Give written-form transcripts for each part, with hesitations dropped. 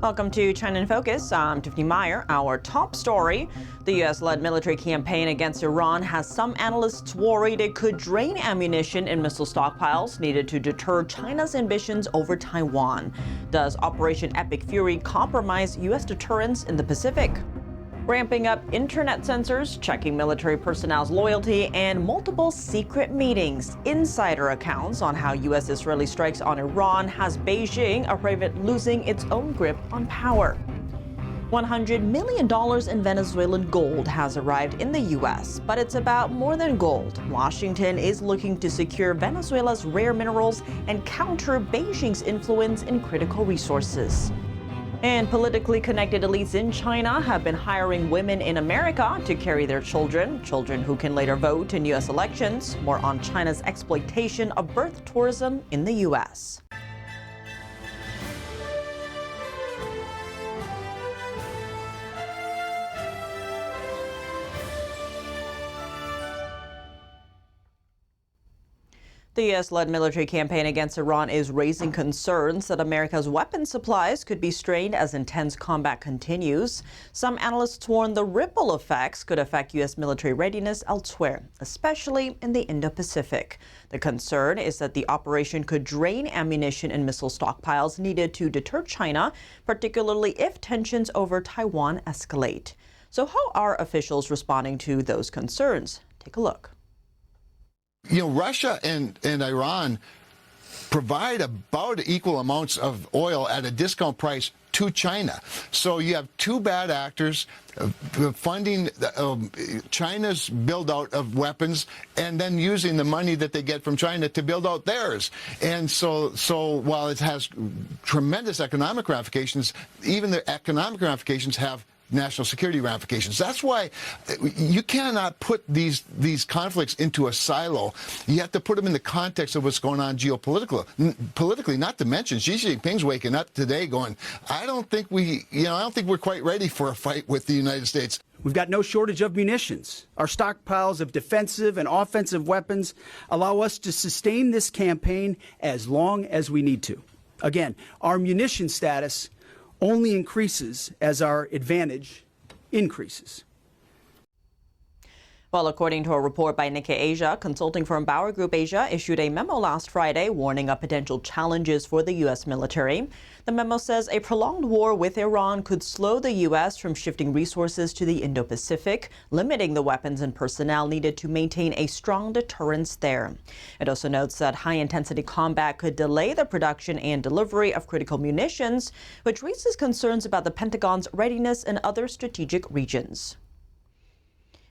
Welcome to China in Focus. I'm Tiffany Meyer. Our top story: the U.S.-led military campaign against Iran has some analysts worried it could drain ammunition and missile stockpiles needed to deter China's ambitions over Taiwan. Does Operation Epic Fury compromise U.S. deterrence in the Pacific? Ramping up internet censors, checking military personnel's loyalty, and multiple secret meetings. Insider accounts on how U.S.-Israeli strikes on Iran has Beijing afraid of losing its own grip on power. $100 million in Venezuelan gold has arrived in the U.S., but it's about more than gold. Washington is looking to secure Venezuela's rare minerals and counter Beijing's influence in critical resources. And politically connected elites in China have been hiring women in America to carry their children who can later vote in U.S. elections. More on China's exploitation of birth tourism in the U.S. The U.S.-led military campaign against Iran is raising concerns that America's weapons supplies could be strained as intense combat continues. Some analysts warn the ripple effects could affect U.S. military readiness elsewhere, especially in the Indo-Pacific. The concern is that the operation could drain ammunition and missile stockpiles needed to deter China, particularly if tensions over Taiwan escalate. So how are officials responding to those concerns? Take a look. You know, Russia and Iran provide about equal amounts of oil at a discount price to China. So you have two bad actors funding China's build out of weapons and then using the money that they get from China to build out theirs. And so while it has tremendous economic ramifications, even the economic ramifications have national security ramifications. That's why you cannot put these conflicts into a silo. You have to put them in the context of what's going on politically, not to mention Xi Jinping's waking up today going, I don't think we're quite ready for a fight with the United States. We've got no shortage of munitions. Our stockpiles of defensive and offensive weapons allow us to sustain this campaign as long as we need to. Again, our munition status only increases as our advantage increases. Well, according to a report by Nikkei Asia, consulting firm Bauer Group Asia issued a memo last Friday warning of potential challenges for the U.S. military. The memo says a prolonged war with Iran could slow the U.S. from shifting resources to the Indo-Pacific, limiting the weapons and personnel needed to maintain a strong deterrence there. It also notes that high-intensity combat could delay the production and delivery of critical munitions, which raises concerns about the Pentagon's readiness in other strategic regions.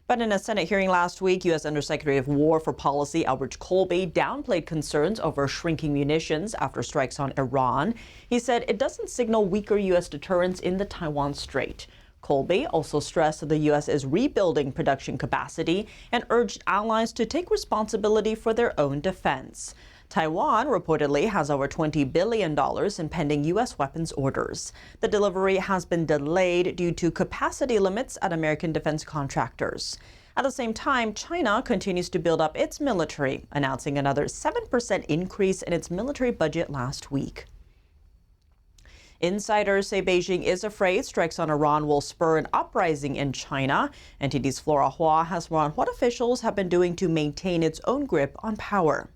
But in a Senate hearing last week, U.S. Undersecretary of War for Policy Albert Colby downplayed concerns over shrinking munitions after strikes on Iran. He said it doesn't signal weaker U.S. deterrence in the Taiwan Strait. Colby also stressed that the U.S. is rebuilding production capacity and urged allies to take responsibility for their own defense. Taiwan reportedly has over $20 billion in pending U.S. weapons orders. The delivery has been delayed due to capacity limits at American defense contractors. At the same time, China continues to build up its military, announcing another 7% increase in its military budget last week. Insiders say Beijing is afraid strikes on Iran will spur an uprising in China. NTD's Flora Hua has more on what officials have been doing to maintain its own grip on power.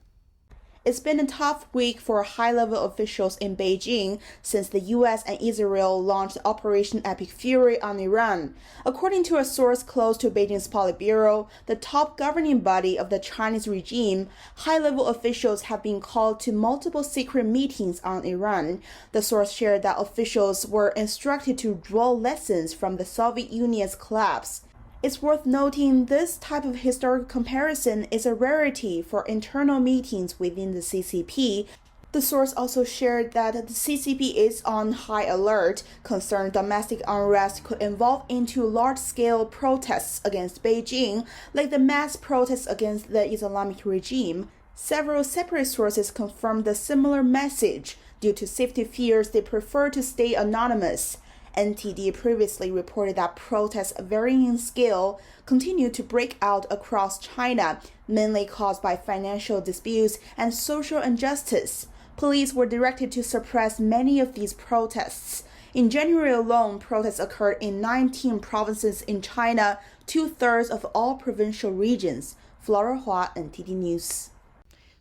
It's been a tough week for high-level officials in Beijing since the U.S. and Israel launched Operation Epic Fury on Iran. According to a source close to Beijing's Politburo, the top governing body of the Chinese regime, high-level officials have been called to multiple secret meetings on Iran. The source shared that officials were instructed to draw lessons from the Soviet Union's collapse. It's worth noting this type of historical comparison is a rarity for internal meetings within the CCP. The source also shared that the CCP is on high alert, concerned domestic unrest could evolve into large-scale protests against Beijing, like the mass protests against the Islamic regime. Several separate sources confirmed a similar message. Due to safety fears, they prefer to stay anonymous. NTD previously reported that protests varying in scale continue to break out across China, mainly caused by financial disputes and social injustice. Police were directed to suppress many of these protests. In January alone, protests occurred in 19 provinces in China, 2/3 of all provincial regions. Flora Hua, NTD News.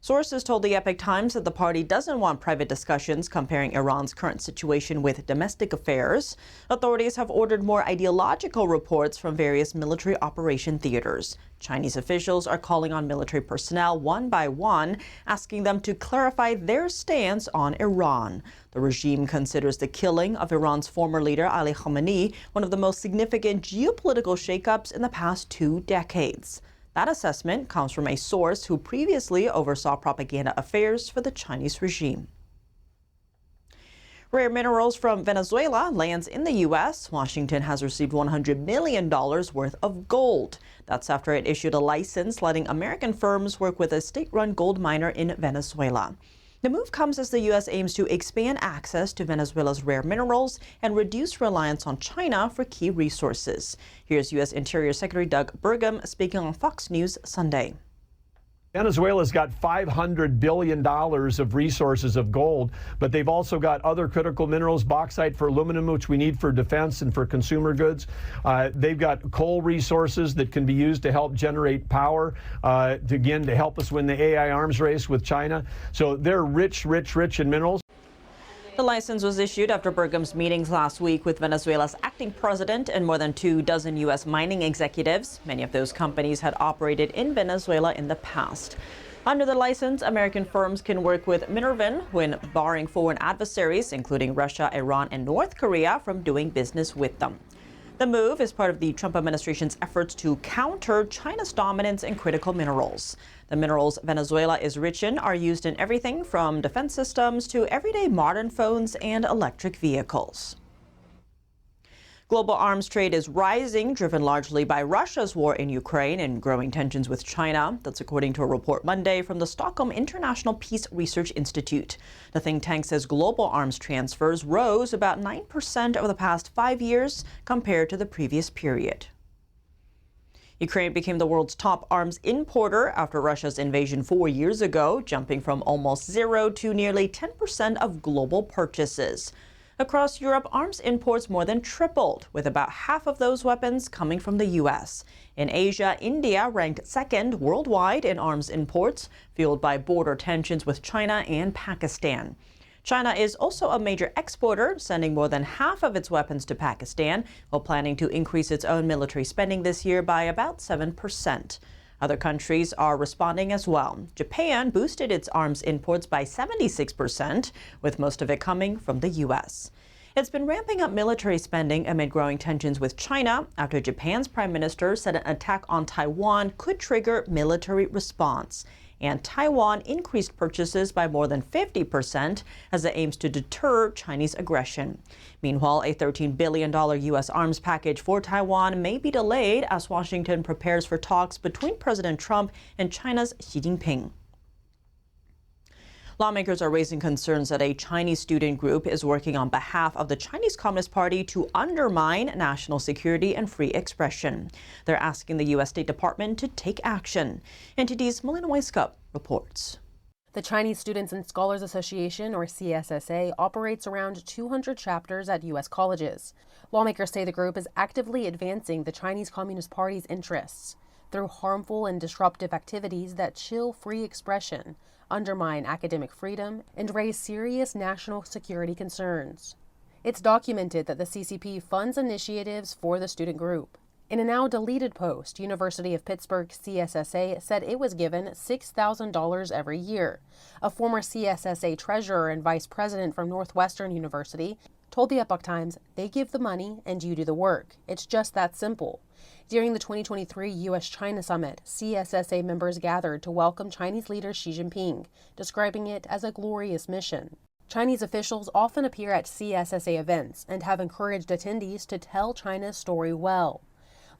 Sources told the Epoch Times that the party doesn't want private discussions comparing Iran's current situation with domestic affairs. Authorities have ordered more ideological reports from various military operation theaters. Chinese officials are calling on military personnel one by one, asking them to clarify their stance on Iran. The regime considers the killing of Iran's former leader Ali Khamenei one of the most significant geopolitical shakeups in the past 2 decades. That assessment comes from a source who previously oversaw propaganda affairs for the Chinese regime. Rare minerals from Venezuela lands in the U.S. Washington has received $100 million worth of gold. That's after it issued a license letting American firms work with a state-run gold miner in Venezuela. The move comes as the U.S. aims to expand access to Venezuela's rare minerals and reduce reliance on China for key resources. Here's U.S. Interior Secretary Doug Burgum speaking on Fox News Sunday. Venezuela's got $500 billion of resources of gold, but they've also got other critical minerals, bauxite for aluminum, which we need for defense and for consumer goods. They've got coal resources that can be used to help generate power, to help us win the AI arms race with China. So they're rich, rich, rich in minerals. The license was issued after Burgum's meetings last week with Venezuela's acting president and more than 24 U.S. mining executives. Many of those companies had operated in Venezuela in the past. Under the license, American firms can work with Minervan when barring foreign adversaries, including Russia, Iran, and North Korea, from doing business with them. The move is part of the Trump administration's efforts to counter China's dominance in critical minerals. The minerals Venezuela is rich in are used in everything from defense systems to everyday modern phones and electric vehicles. Global arms trade is rising, driven largely by Russia's war in Ukraine and growing tensions with China. That's according to a report Monday from the Stockholm International Peace Research Institute. The think tank says global arms transfers rose about 9% over the past 5 years compared to the previous period. Ukraine became the world's top arms importer after Russia's invasion 4 years ago, jumping from almost 0 to nearly 10% of global purchases. Across Europe, arms imports more than tripled, with about half of those weapons coming from the U.S. In Asia, India ranked second worldwide in arms imports, fueled by border tensions with China and Pakistan. China is also a major exporter, sending more than half of its weapons to Pakistan, while planning to increase its own military spending this year by about 7%. Other countries are responding as well. Japan boosted its arms imports by 76%, with most of it coming from the U.S. It's been ramping up military spending amid growing tensions with China after Japan's prime minister said an attack on Taiwan could trigger military response. And Taiwan increased purchases by more than 50% as it aims to deter Chinese aggression. Meanwhile, a $13 billion U.S. arms package for Taiwan may be delayed as Washington prepares for talks between President Trump and China's Xi Jinping. Lawmakers are raising concerns that a Chinese student group is working on behalf of the Chinese Communist Party to undermine national security and free expression. They're asking the U.S. State Department to take action. NTD's Melina Weiskup reports. The Chinese Students and Scholars Association, or CSSA, operates around 200 chapters at U.S. colleges. Lawmakers say the group is actively advancing the Chinese Communist Party's interests through harmful and disruptive activities that chill free expression, undermine academic freedom, and raise serious national security concerns. It's documented that the CCP funds initiatives for the student group. In a now deleted post, University of Pittsburgh CSSA said it was given $6,000 every year. A former CSSA treasurer and vice president from Northwestern University told the Epoch Times, "They give the money and you do the work. It's just that simple." During the 2023 U.S.-China Summit, CSSA members gathered to welcome Chinese leader Xi Jinping, describing it as a glorious mission. Chinese officials often appear at CSSA events and have encouraged attendees to tell China's story well.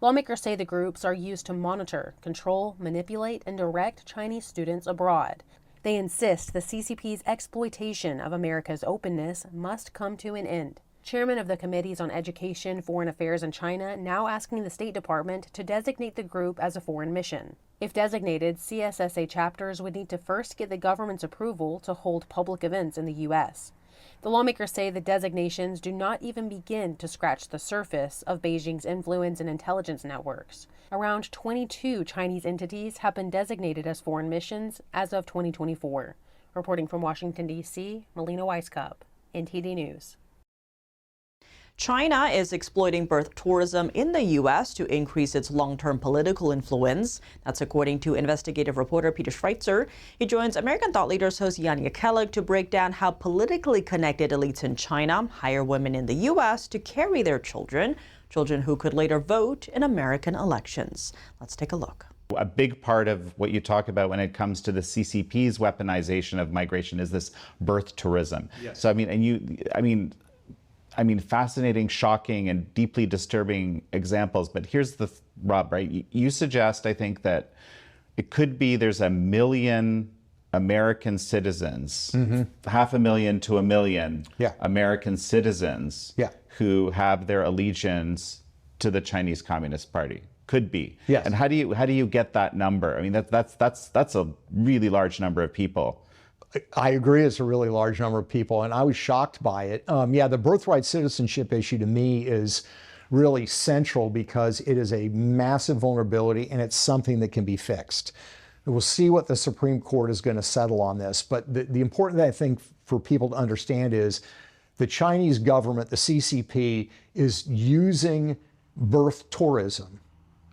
Lawmakers say the groups are used to monitor, control, manipulate, and direct Chinese students abroad. They insist the CCP's exploitation of America's openness must come to an end. Chairman of the Committees on Education, Foreign Affairs, and China now asking the State Department to designate the group as a foreign mission. If designated, CSSA chapters would need to first get the government's approval to hold public events in the U.S. The lawmakers say the designations do not even begin to scratch the surface of Beijing's influence in intelligence networks. Around 22 Chinese entities have been designated as foreign missions as of 2024. Reporting from Washington, D.C., Melina Weisskopf, NTD News. China is exploiting birth tourism in the U.S. to increase its long-term political influence. That's according to investigative reporter Peter Schweitzer. He joins American Thought Leaders host Yania Kellogg to break down how politically connected elites in China hire women in the U.S. to carry their children who could later vote in American elections. Let's take a look. A big part of what you talk about when it comes to the CCP's weaponization of migration is this birth tourism. Yes. So I mean, fascinating, shocking, and deeply disturbing examples. But here's the rub, right? You suggest, I think, that it could be there's 1 million American citizens, 500,000 to 1 million American citizens who have their allegiance to the Chinese Communist Party. Could be. Yes. And how do you get that number? I mean, that's a really large number of people. I agree, it's a really large number of people, and I was shocked by it. The birthright citizenship issue to me is really central because it is a massive vulnerability and it's something that can be fixed. We'll see what the Supreme Court is going to settle on this, but the important thing I think for people to understand is the Chinese government, the CCP, is using birth tourism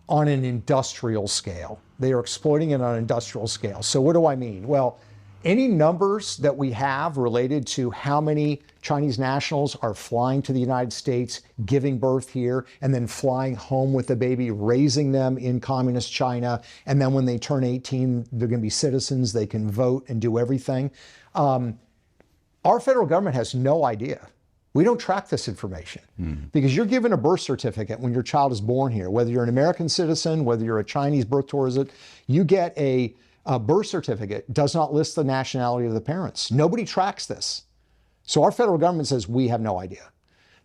on an industrial scale. They are exploiting it on an industrial scale. So what do I mean? Well, any numbers that we have related to how many Chinese nationals are flying to the United States, giving birth here, and then flying home with the baby, raising them in communist China, and then when they turn 18, they're going to be citizens, they can vote and do everything. Our federal government has no idea. We don't track this information because you're given a birth certificate when your child is born here, whether you're an American citizen, whether you're a Chinese birth tourist, you get a birth certificate does not list the nationality of the parents. Nobody tracks this. So our federal government says we have no idea.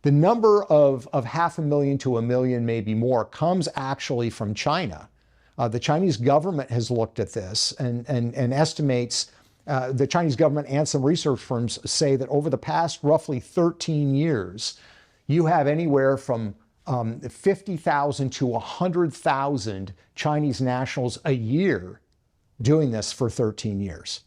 The number of 500,000 to 1 million, maybe more, comes actually from China. The Chinese government has looked at this and estimates, the Chinese government and some research firms say that over the past roughly 13 years, you have anywhere from 50,000 to 100,000 Chinese nationals a year doing this for 13 years,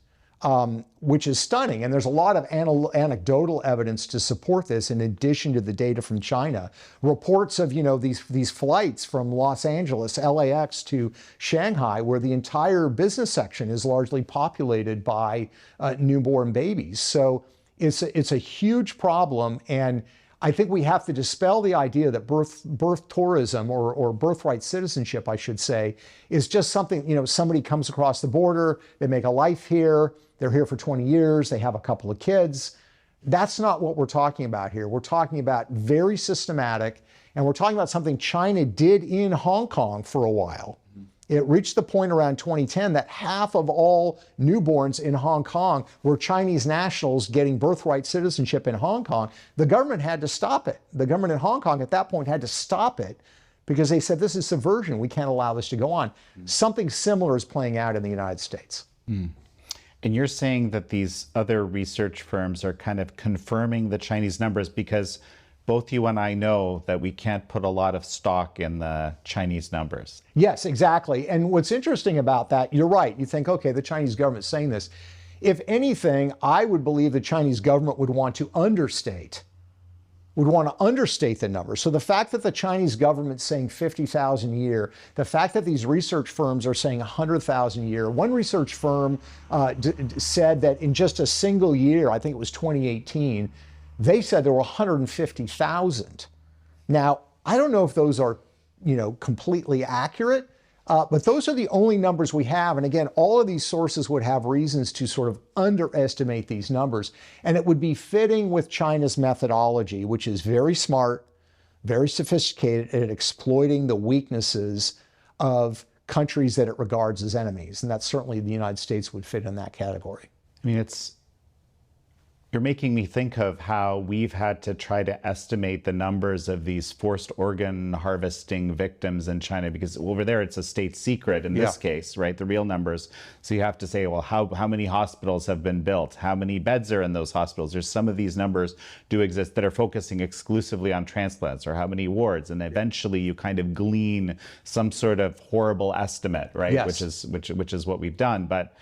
which is stunning. And there's a lot of anecdotal evidence to support this in addition to the data from China. Reports of, these flights from Los Angeles, LAX to Shanghai, where the entire business section is largely populated by newborn babies. So it's a huge problem. And I think we have to dispel the idea that birth tourism or birthright citizenship, I should say, is just something, somebody comes across the border, they make a life here, they're here for 20 years, they have a couple of kids. That's not what we're talking about here. We're talking about very systematic, and we're talking about something China did in Hong Kong for a while. It reached the point around 2010 that half of all newborns in Hong Kong were Chinese nationals getting birthright citizenship in Hong Kong. The government had to stop it. The government in Hong Kong at that point had to stop it because they said, this is subversion. We can't allow this to go on. Something similar is playing out in the United States. And you're saying that these other research firms are kind of confirming the Chinese numbers because both you and I know that we can't put a lot of stock in the Chinese numbers. Yes, exactly. And what's interesting about that, you're right. You think, okay, the Chinese government's saying this. If anything, I would believe the Chinese government would want to understate the number. So the fact that the Chinese government's saying 50,000 a year, the fact that these research firms are saying 100,000 a year, one research firm said that in just a single year, I think it was 2018, they said there were 150,000. Now, I don't know if those are, completely accurate, but those are the only numbers we have. And again, all of these sources would have reasons to sort of underestimate these numbers. And it would be fitting with China's methodology, which is very smart, very sophisticated at exploiting the weaknesses of countries that it regards as enemies. And that's certainly the United States would fit in that category. I mean, You're making me think of how we've had to try to estimate the numbers of these forced organ harvesting victims in China, because over there it's a state secret in this case, right? The real numbers. So you have to say, well, how many hospitals have been built? How many beds are in those hospitals? There's some of these numbers do exist that are focusing exclusively on transplants, or how many wards, and eventually you kind of glean some sort of horrible estimate, right? Yes. Which is what we've done, but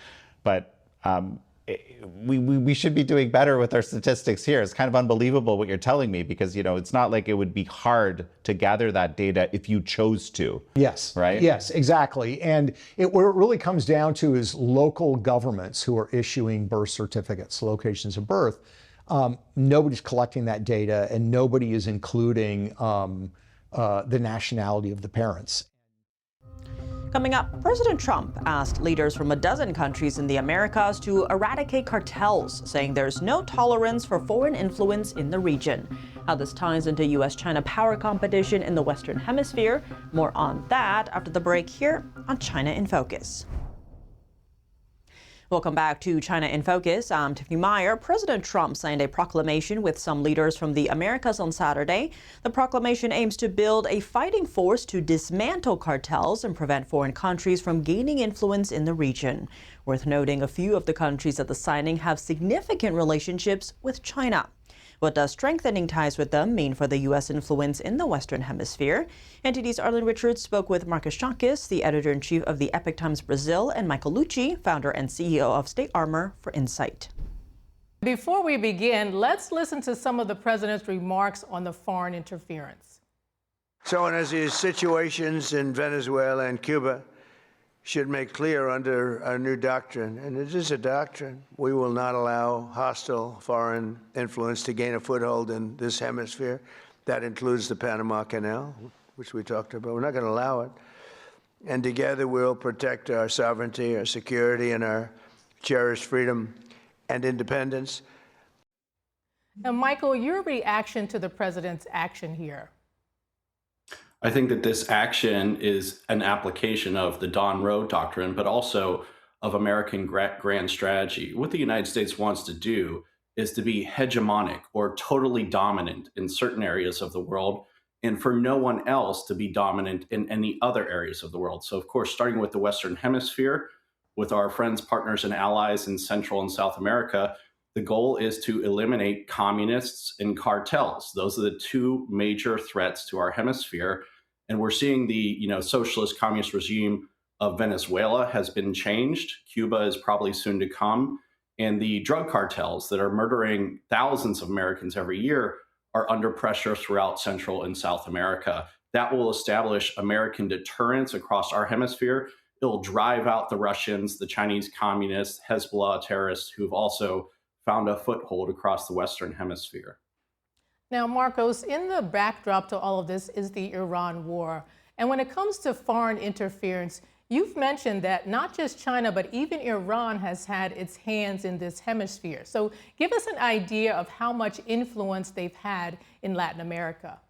we should be doing better with our statistics here. It's kind of unbelievable what you're telling me, because, you know, it's not like it would be hard to gather that data if you chose to. Yes. Right? Yes, exactly. And what it really comes down to is local governments who are issuing birth certificates, locations of birth. Nobody's collecting that data, and nobody is including the nationality of the parents. Coming up, President Trump asked leaders from a dozen countries in the Americas to eradicate cartels, saying there's no tolerance for foreign influence in the region. How this ties into U.S.-China power competition in the Western Hemisphere. More on that after the break here on China in Focus. Welcome back to China in Focus. I'm Tiffany Meyer. President Trump signed a proclamation with some leaders from the Americas on Saturday. The proclamation aims to build a fighting force to dismantle cartels and prevent foreign countries from gaining influence in the region. Worth noting, a few of the countries at the signing have significant relationships with China. What does strengthening ties with them mean for the U.S. influence in the Western Hemisphere? NTD's Arlen Richards spoke with Marcus Chankis, the editor-in-chief of the Epoch Times Brazil, and Michael Lucci, founder and CEO of State Armor, for insight. Before we begin, let's listen to some of the president's remarks on the foreign interference. So, and as these situations in Venezuela and Cuba should make clear under our new doctrine, and it is a doctrine, we will not allow hostile foreign influence to gain a foothold in this hemisphere. That includes the Panama Canal, which we talked about. We're not going to allow it. And together we'll protect our sovereignty, our security, and our cherished freedom and independence. Now, Michael, your reaction to the president's action here? I think that this action is an application of the Don Road Doctrine, but also of American grand strategy. What the United States wants to do is to be hegemonic or totally dominant in certain areas of the world, and for no one else to be dominant in any other areas of the world. So, of course, starting with the Western Hemisphere, with our friends, partners, and allies in Central and South America, the goal is to eliminate communists and cartels. Those are the two major threats to our hemisphere. And we're seeing the socialist communist regime of Venezuela has been changed. Cuba is probably soon to come. And the drug cartels that are murdering thousands of Americans every year are under pressure throughout Central and South America. That will establish American deterrence across our hemisphere. It'll drive out the Russians, the Chinese communists, Hezbollah terrorists who've also found a foothold across the Western Hemisphere. Now, Marcos, in the backdrop to all of this is the Iran war. And when it comes to foreign interference, you've mentioned that not just China, but even Iran has had its hands in this hemisphere. So give us an idea of how much influence they've had in Latin America.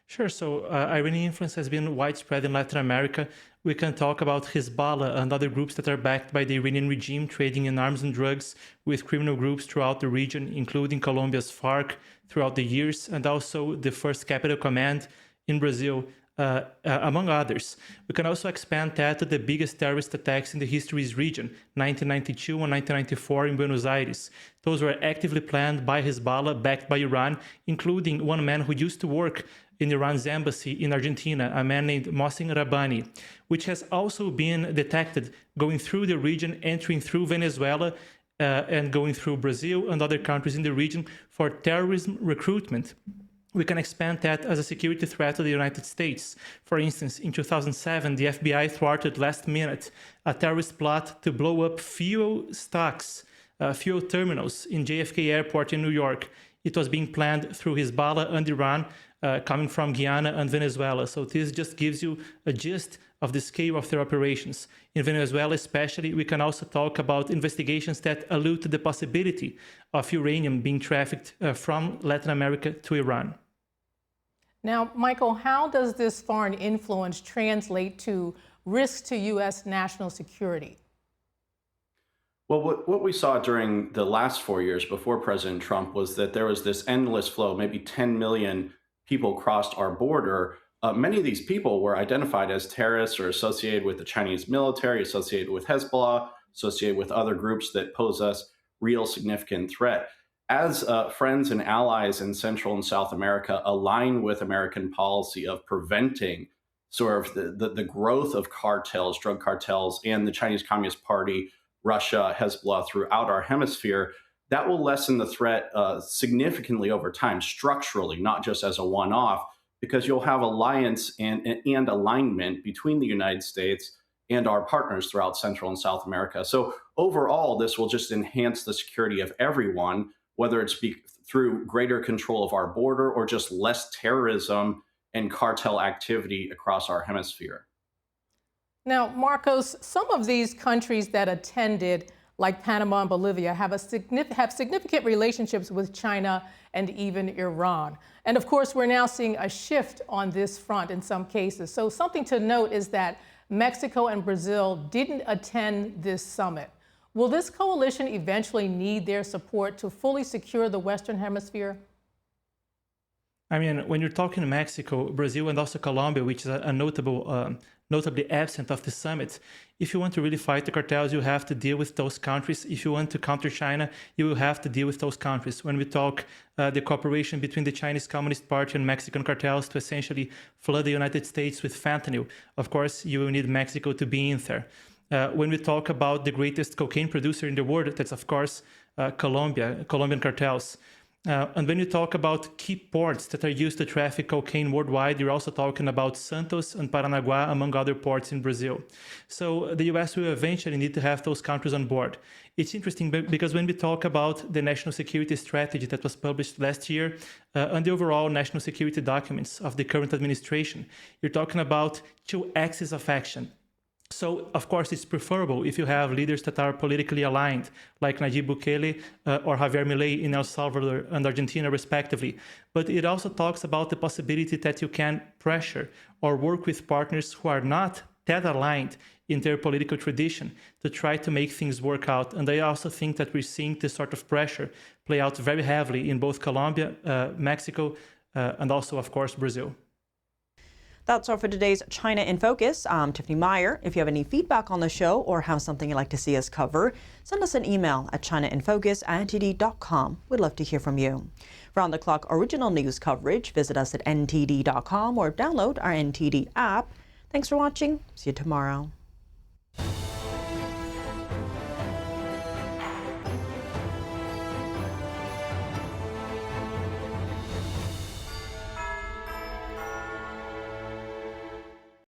Sure. So Iranian influence has been widespread in Latin America. We can talk about Hezbollah and other groups that are backed by the Iranian regime, trading in arms and drugs with criminal groups throughout the region, including Colombia's FARC throughout the years, and also the First Capital Command in Brazil, among others. We can also expand that to the biggest terrorist attacks in the history's region, 1992 and 1994 in Buenos Aires. Those were actively planned by Hezbollah, backed by Iran, including one man who used to work in Iran's embassy in Argentina, a man named Mohsen Rabbani, which has also been detected going through the region, entering through Venezuela, and going through Brazil and other countries in the region for terrorism recruitment. We can expand that as a security threat to the United States. For instance, in 2007, the FBI thwarted last minute a terrorist plot to blow up fuel stocks, fuel terminals in JFK Airport in New York. It was being planned through Hezbollah and Iran, coming from Guyana and Venezuela. So this just gives you a gist of the scale of their operations. In Venezuela especially, we can also talk about investigations that allude to the possibility of uranium being trafficked from Latin America to Iran. Now, Michael, how does this foreign influence translate to risks to U.S. national security? Well, what we saw during the last 4 years before President Trump was that there was this endless flow. Maybe 10 million people crossed our border. Many of these people were identified as terrorists or associated with the Chinese military, associated with Hezbollah, associated with other groups that pose us real significant threat. As friends and allies in Central and South America align with American policy of preventing sort of the growth of cartels, drug cartels, and the Chinese Communist Party, Russia, Hezbollah throughout our hemisphere, that will lessen the threat significantly over time, structurally, not just as a one-off, because you'll have alliance and alignment between the United States and our partners throughout Central and South America. So overall, this will just enhance the security of everyone, whether it's through greater control of our border or just less terrorism and cartel activity across our hemisphere. Now, Marcos, some of these countries that attended, like Panama and Bolivia, have significant relationships with China and even Iran. And of course, we're now seeing a shift on this front in some cases. So something to note is that Mexico and Brazil didn't attend this summit. Will this coalition eventually need their support to fully secure the Western Hemisphere? I mean, when you're talking Mexico, Brazil, and also Colombia, which is a notably absent of the summit, if you want to really fight the cartels, you have to deal with those countries. If you want to counter China, you will have to deal with those countries. When we talk the cooperation between the Chinese Communist Party and Mexican cartels to essentially flood the United States with fentanyl, of course, you will need Mexico to be in there. When we talk about the greatest cocaine producer in the world, that's of course Colombian cartels. And when you talk about key ports that are used to traffic cocaine worldwide, you're also talking about Santos and Paranaguá, among other ports in Brazil. So the US will eventually need to have those countries on board. It's interesting because when we talk about the national security strategy that was published last year and the overall national security documents of the current administration, you're talking about two axes of action. So, of course, it's preferable if you have leaders that are politically aligned, like Nayib Bukele or Javier Milei in El Salvador and Argentina, respectively. But it also talks about the possibility that you can pressure or work with partners who are not that aligned in their political tradition to try to make things work out. And I also think that we're seeing this sort of pressure play out very heavily in both Colombia, Mexico, and also, of course, Brazil. That's all for today's China in Focus. I'm Tiffany Meyer. If you have any feedback on the show or have something you'd like to see us cover, send us an email at chinainfocus@ntd.com. We'd love to hear from you. Round-the-clock original news coverage, visit us at ntd.com or download our NTD app. Thanks for watching. See you tomorrow.